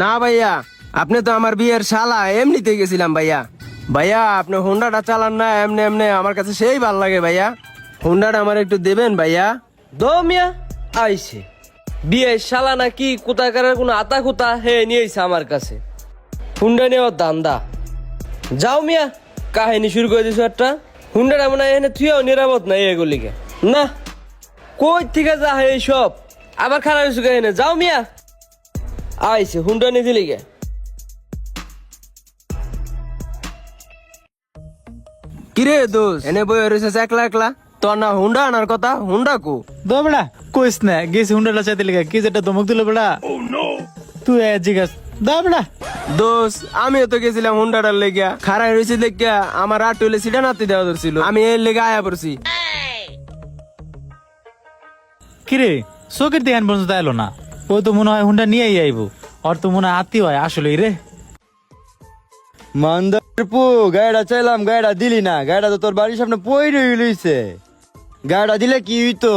না ভাইয়া, আপনি তো আমার বিয়ের শালা, এমনিতে গেছিলাম ভাইয়া। ভাইয়া আপনি হুন্ডাটা চালান না, এমনি এমনি আমার কাছে সেই ভাল লাগে ভাইয়া। হুন্ডাটা আমার একটু দেবেন ভাইয়া। দো মিয়া আইছে বিয়ে শালা নাকি কোথাকার কোনো আতা কুতা হে নিয়েছে আমার কাছে হুন্ডা নেওয়ার দান্দা। যাও মিয়া, কাহিনী শুরু করে দিছো একটা। হুন্ডাটা মনে হয় এখানে তুইও নিরাপদ নাই এগুলিকে। না কই থেকে যা হে সব আবার খারাপ হয়েছে কাহিনী। যাও মিয়া, আইছে হুন্ডা নিয়ে দিলি গে। কিরে দোষ, এনে বই রয়েছে একলা একলা, তোর না হুন্ডা আনার কথা? হুন্ডা কো? দো বেড়া কইস না গেছি হুন্ডাটা চাইতে লেগে কি যেটা ধমক দিল বেড়া। তুই জিজ্ঞাস দা বেড়া। দোষ, আমিও তো গেছিলাম হুন্ডাটার লেগা, খারাপ রয়েছে দেখা আমার আট হইলে সিটা নাতি দেওয়া ধরছিল, আমি এর লেগে আয়া পড়ছি। কিরে চোখের দিকে পর্যন্ত এলো না, ও তো মনে হয় হুন্ডা নিয়েই আইবো, ওর তো মনে হয় আত্মীয় হয় আসলেই রে। মান্দারপু গাড়িটা চাইলাম, গাড়িটা দিলি না, গাড়িটা তো তোর বাড়ির সামনে পড়ে লইছে। গাড়িটা দিলে কি হইতো?